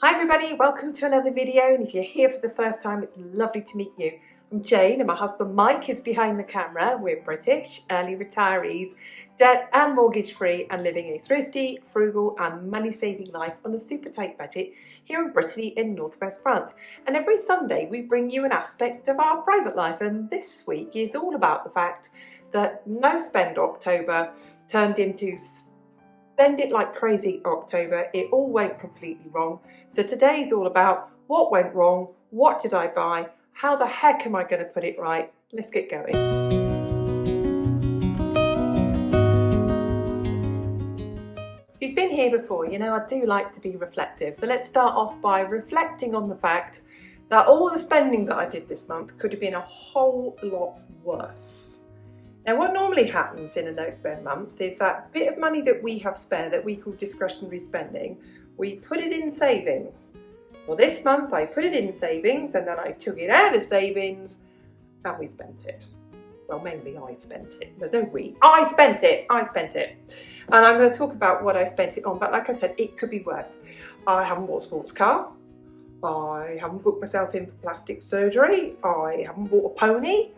Hi everybody, welcome to another video, and if you're here for the first time, it's lovely to meet you. I'm Jane and my husband Mike is behind the camera. We're British, early retirees, debt and mortgage free, and living a thrifty, frugal and money saving life on a super tight budget here in Brittany in northwest France. And every Sunday we bring you an aspect of our private life, and this week is all about the fact that no spend October turned into spend it like crazy October. It all went completely wrong. So today's all about what went wrong, what did I buy, how the heck am I going to put it right? Let's get going. If you've been here before, you know I do like to be reflective. So let's start off by reflecting on the fact that all the spending that I did this month could have been a whole lot worse. Now, what normally happens in a no spend month is that bit of money that we have spare that we call discretionary spending, we put it in savings. Well, this month I put it in savings and then I took it out of savings and we spent it. Well, mainly I spent it. There's no we. I spent it. And I'm going to talk about what I spent it on. But like I said, it could be worse. I haven't bought a sports car. I haven't booked myself in for plastic surgery. I haven't bought a pony.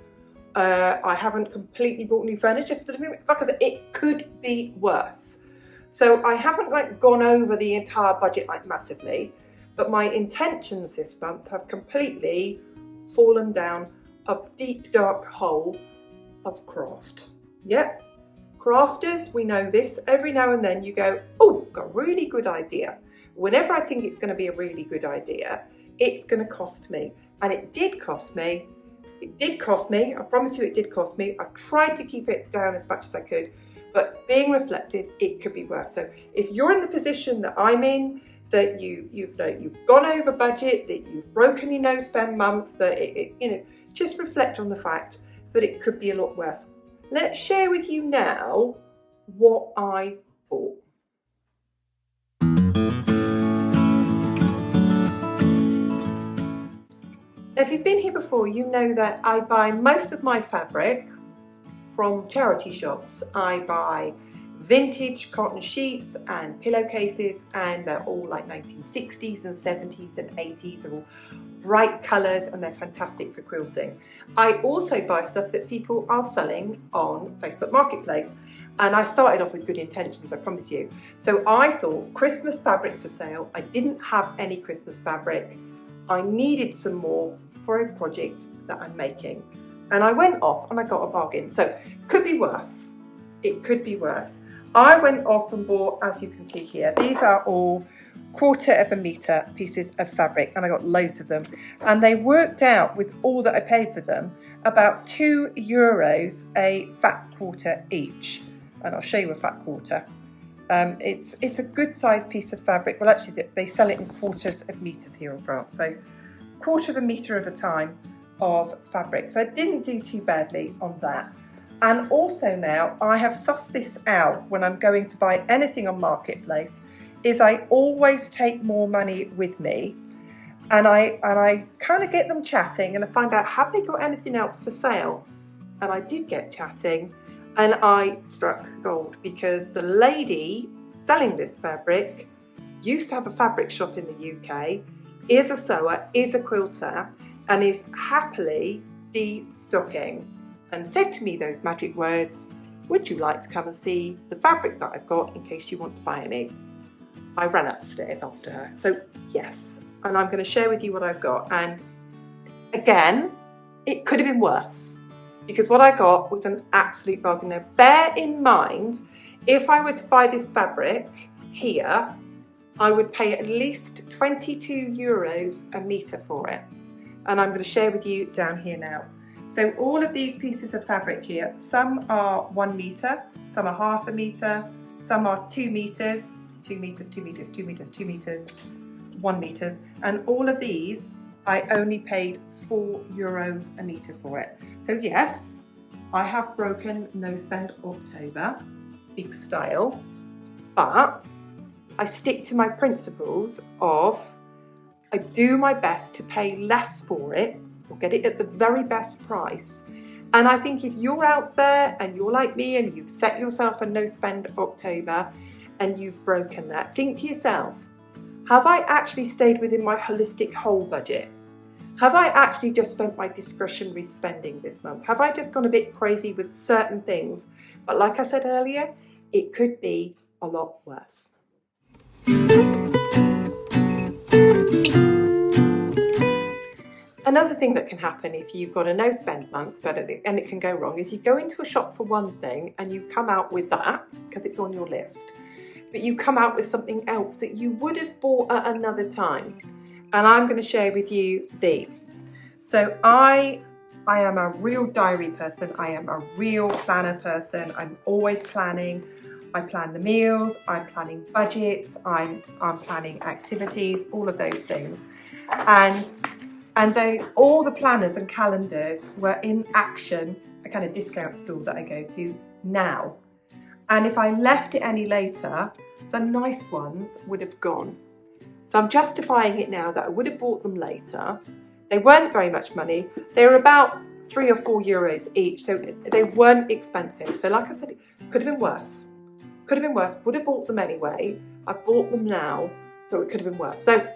I haven't completely bought new furniture for the living room. Like I said, it could be worse. So I haven't gone over the entire budget massively, but my intentions this month have completely fallen down a deep dark hole of craft. Yeah, crafters, we know this. Every now and then you go, oh, I've got a really good idea. Whenever I think it's going to be a really good idea, it's going to cost me. And it did cost me. I promise you it did cost me. I tried to keep it down as much as I could, but being reflective, it could be worse. So if you're in the position that I'm in, that you've gone over budget, that you've broken your no spend month, that just reflect on the fact that it could be a lot worse. Let's share with you now what I bought. Now, if you've been here before, you know that I buy most of my fabric from charity shops. I buy vintage cotton sheets and pillowcases, and they're all like 1960s and 70s and 80s. They're all bright colours and they're fantastic for quilting. I also buy stuff that people are selling on Facebook Marketplace. And I started off with good intentions, I promise you. So I saw Christmas fabric for sale. I didn't have any Christmas fabric. I needed some more for a project that I'm making. And I went off and I got a bargain. So could be worse. It could be worse. I went off and bought, as you can see here, these are all 1/4 metre pieces of fabric, and I got loads of them. And they worked out, with all that I paid for them, about €2 a fat quarter each. And I'll show you a fat quarter. It's a good sized piece of fabric. Well, actually they sell it in 1/4 meters here in France, so 1/4 metre at a time of fabric. So I didn't do too badly on that. And also now I have sussed this out when I'm going to buy anything on Marketplace, is I always take more money with me, and I kind of get them chatting and I find out, have they got anything else for sale? And I did get chatting. And I struck gold, because the lady selling this fabric used to have a fabric shop in the UK, is a sewer, is a quilter, and is happily destocking, and said to me those magic words, would you like to come and see the fabric that I've got in case you want to buy any? I ran upstairs after her. So yes, and I'm going to share with you what I've got. And again, it could have been worse, because what I got was an absolute bargain. Now, bear in mind, if I were to buy this fabric here, I would pay at least €22 a metre for it. And I'm going to share with you down here now. So all of these pieces of fabric here, some are 1 metre, some are 1/2 metre, some are 2 metres, 2 metres, 2 metres, 2 metres, 2 metres, 1 metres. And all of these, I only paid €4 a metre for it. So yes, I have broken no spend October, big style, but I stick to my principles of I do my best to pay less for it or get it at the very best price. And I think if you're out there and you're like me and you've set yourself a no spend October and you've broken that, think to yourself, Have I actually stayed within my holistic whole budget? Have I actually just spent my discretionary spending this month? Have I just gone a bit crazy with certain things? But like I said earlier, it could be a lot worse. Another thing that can happen if you've got a no spend month, and it can go wrong, is you go into a shop for one thing and you come out with that because it's on your list, but you come out with something else that you would have bought at another time. And I'm going to share with you these. So I am a real diary person. I am a real planner person. I'm always planning. I plan the meals, I'm planning budgets, I'm planning activities, all of those things. And all the planners and calendars were in action, a kind of discount store that I go to now. And if I left it any later, the nice ones would have gone. So I'm justifying it now that I would have bought them later. They weren't very much money. They were about €3 or €4 each, so they weren't expensive. So like I said, it could have been worse. Could have been worse, would have bought them anyway. I bought them now, so it could have been worse. So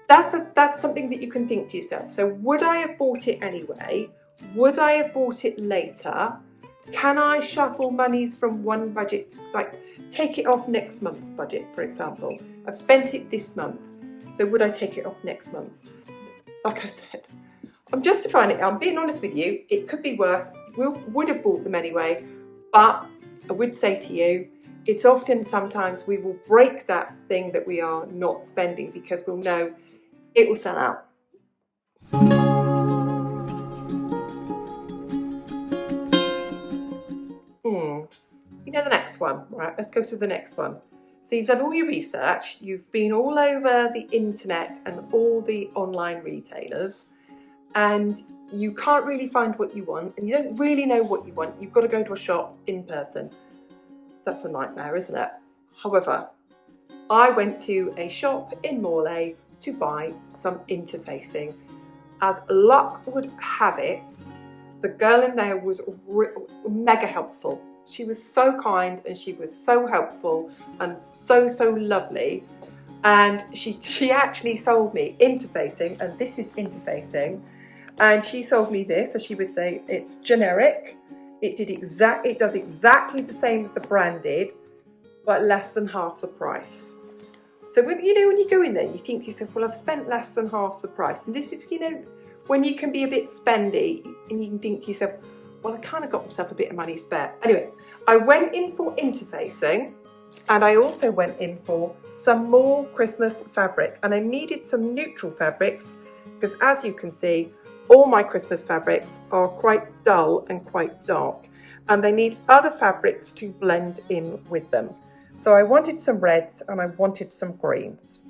that's something that you can think to yourself. So would I have bought it anyway? Would I have bought it later? Can I shuffle monies from one budget, like take it off next month's budget, for example? I've spent it this month, so would I take it off next month? Like I said, I'm justifying it. I'm being honest with you. It could be worse. Would have bought them anyway, but I would say to you, it's often sometimes we will break that thing that we are not spending because we'll know it will sell out. You know the next one, right? Let's go to the next one. So you've done all your research, you've been all over the internet and all the online retailers, and you can't really find what you want, and you don't really know what you want. You've got to go to a shop in person. That's a nightmare, isn't it? However, I went to a shop in Morlaix to buy some interfacing. As luck would have it, the girl in there was mega helpful. She was so kind and she was so helpful and so lovely. And she actually sold me interfacing, and this is interfacing. And she sold me this, so she would say it's generic. It does exactly the same as the branded, but less than half the price. So when you go in there, you think to yourself, well, I've spent less than half the price. And this is, when you can be a bit spendy and you can think to yourself, well, I kind of got myself a bit of money spare. Anyway, I went in for interfacing, and I also went in for some more Christmas fabric, and I needed some neutral fabrics because, as you can see, all my Christmas fabrics are quite dull and quite dark, and they need other fabrics to blend in with them. So I wanted some reds and I wanted some greens.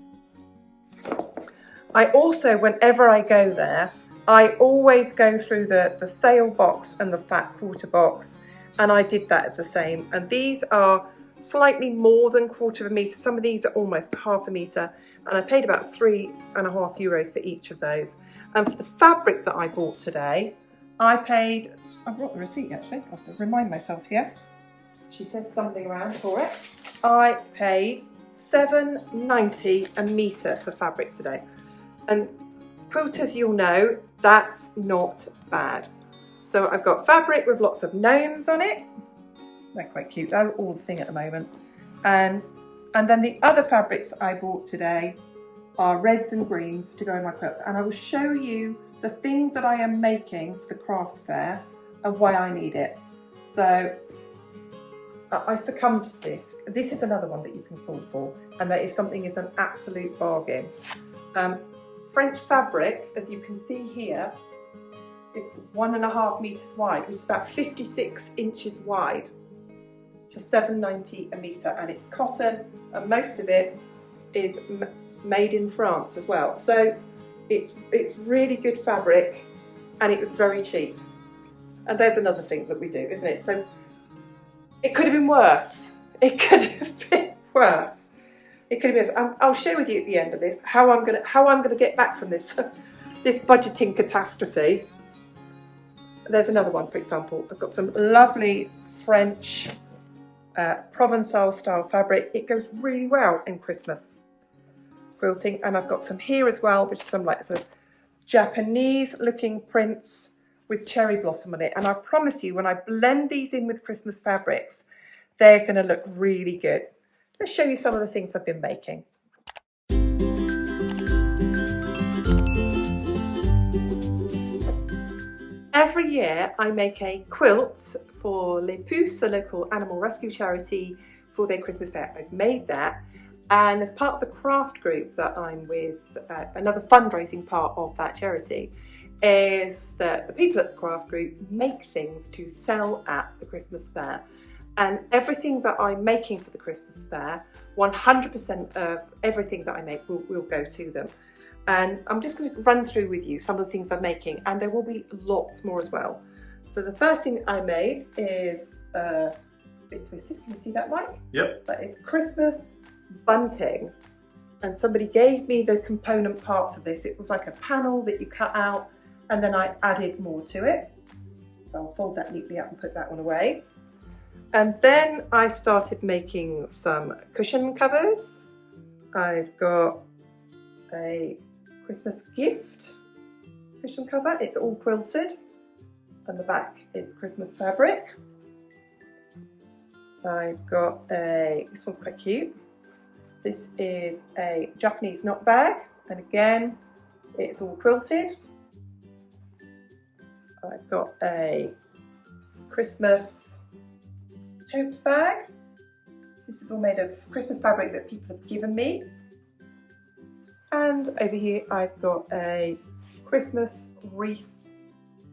I also, whenever I go there, I always go through the sale box and the fat quarter box, and I did that the same. And these are slightly more than €1/4 metre. Some of these are almost ½ metre, and I paid about €3.50 for each of those. And for the fabric that I bought today, I brought the receipt actually, I have to remind myself here. She says something around for it. I paid £7.90 a metre for fabric today. And quilters, you'll know, that's not bad. So I've got fabric with lots of gnomes on it. They're quite cute, they're all the thing at the moment. And then the other fabrics I bought today are reds and greens to go in my quilts, and I will show you the things that I am making for the craft fair and why I need it. So I succumbed to this. This is another one that you can fall for, and that is something is an absolute bargain. French fabric, as you can see here, is 1.5 metres wide, which is about 56 inches wide, for £7.90 a metre, and it's cotton, and most of it is made in France as well. So it's really good fabric, and it was very cheap. And there's another thing that we do, isn't it? So it could have been worse. It could have been worse. It could have been worse. I'll share with you at the end of this how I'm gonna get back from this this budgeting catastrophe. There's another one, for example. I've got some lovely French Provençal style fabric. It goes really well in Christmas. quilting, and I've got some here as well, which is some like sort of Japanese looking prints with cherry blossom on it. And I promise you, when I blend these in with Christmas fabrics, they're going to look really good. Let's show you some of the things I've been making. Every year I make a quilt for Les Pouces, a local animal rescue charity, for their Christmas fair. I've made that, and as part of the craft group that I'm with, another fundraising part of that charity is that the people at the craft group make things to sell at the Christmas fair. And everything that I'm making for the Christmas fair, 100% of everything that I make will go to them. And I'm just going to run through with you some of the things I'm making, and there will be lots more as well. So the first thing I made is a bit twisted. Can you see that, Mike? Yep. That is Christmas bunting. And somebody gave me the component parts of this. It was like a panel that you cut out, and then I added more to it. So I'll fold that neatly up and put that one away. And then I started making some cushion covers. I've got a Christmas gift cushion cover. It's all quilted, and the back is Christmas fabric. I've got this one's quite cute. This is a Japanese knot bag, and again, it's all quilted. I've got a Christmas tote bag. This is all made of Christmas fabric that people have given me. And over here I've got a Christmas wreath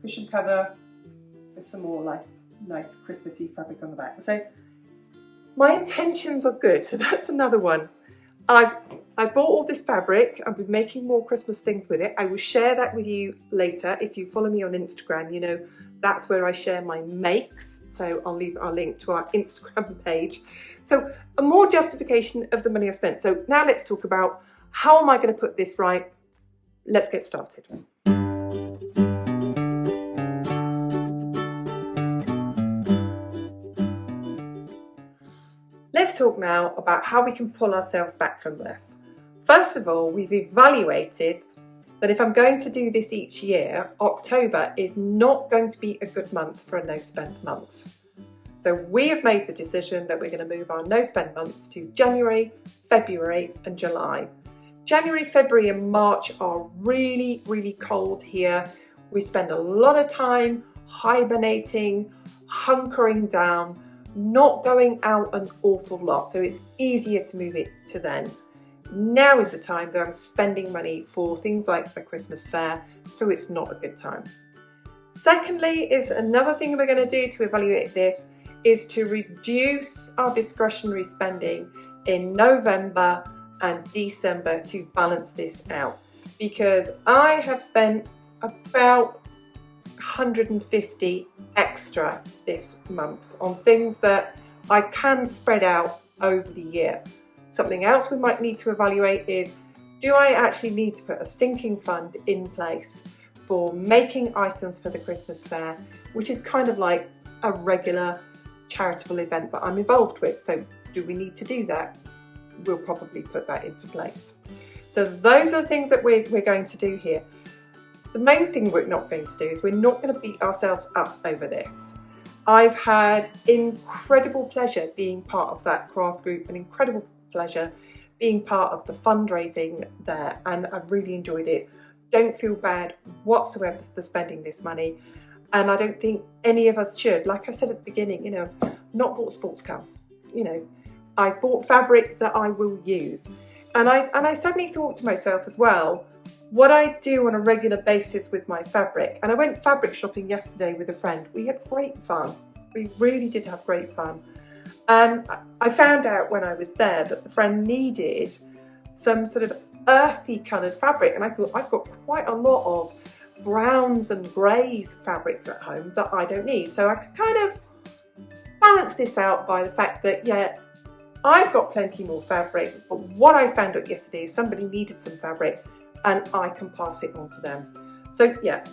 cushion cover with some more nice Christmassy fabric on the back. So my intentions are good, so that's another one. I bought all this fabric. I've been making more Christmas things with it. I will share that with you later. If you follow me on Instagram, you know that's where I share my makes. So I'll leave our link to our Instagram page. So a more justification of the money I've spent. So now let's talk about how am I going to put this right. Let's get started. Let's talk now about how we can pull ourselves back from this. First of all, we've evaluated that if I'm going to do this each year, October is not going to be a good month for a no-spend month. So we have made the decision that we're going to move our no-spend months to January, February and July. January, February and March are really, really cold here. We spend a lot of time hibernating, hunkering down, not going out an awful lot, so it's easier to move it to then. Now is the time that I'm spending money for things like the Christmas fair, so it's not a good time. Secondly, is another thing we're going to do to evaluate this is to reduce our discretionary spending in November and December to balance this out, because I have spent about 150 extra this month on things that I can spread out over the year. Something else we might need to evaluate is, do I actually need to put a sinking fund in place for making items for the Christmas fair, which is kind of like a regular charitable event that I'm involved with. So do we need to do that? We'll probably put that into place. So those are the things that we're going to do here. The main thing we're not going to do is we're not going to beat ourselves up over this. I've had incredible pleasure being part of that craft group, and incredible pleasure being part of the fundraising there, and I've really enjoyed it. Don't feel bad whatsoever for spending this money, and I don't think any of us should. Like I said at the beginning, you know, not bought a sports car. You know, I bought fabric that I will use. And I suddenly thought to myself as well, what I do on a regular basis with my fabric. And I went fabric shopping yesterday with a friend. We had great fun. We really did have great fun. And I found out when I was there that the friend needed some sort of earthy coloured fabric. And I thought, I've got quite a lot of browns and greys fabrics at home that I don't need. So I could kind of balance this out by the fact that, yeah, I've got plenty more fabric, but what I found out yesterday is somebody needed some fabric and I can pass it on to them. So yeah,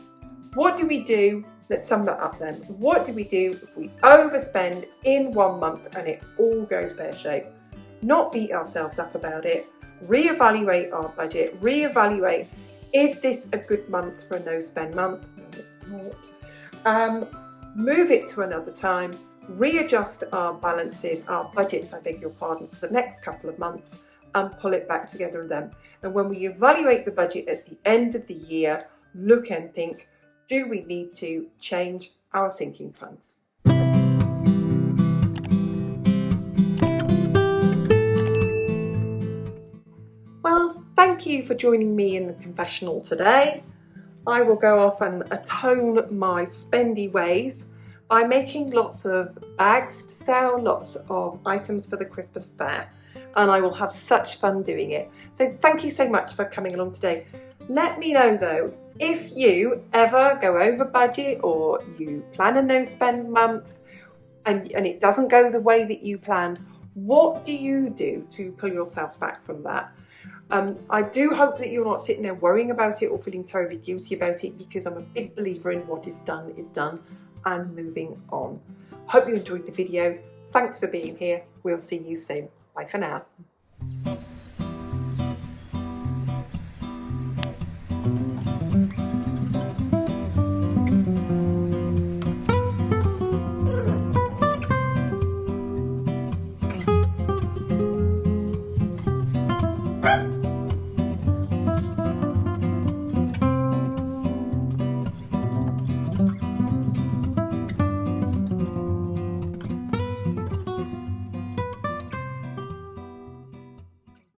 what do we do? Let's sum that up then. What do we do if we overspend in 1 month and it all goes pear-shaped? Not beat ourselves up about it. reevaluate our budget, reevaluate, is this a good month for a no spend month? No, it's not. Move it to another time, readjust our balances, our budgets, I beg your pardon, for the next couple of months, and pull it back together then. And when we evaluate the budget at the end of the year, look and think, do we need to change our sinking funds? Well, thank you for joining me in the confessional today. I will go off and atone my spendy ways by making lots of bags to sell, lots of items for the Christmas fair, and I will have such fun doing it. So thank you so much for coming along today. Let me know though, if you ever go over budget or you plan a no spend month and it doesn't go the way that you planned, what do you do to pull yourselves back from that? I do hope that you're not sitting there worrying about it or feeling terribly guilty about it, because I'm a big believer in what is done and moving on. Hope you enjoyed the video. Thanks for being here. We'll see you soon. Bye for now.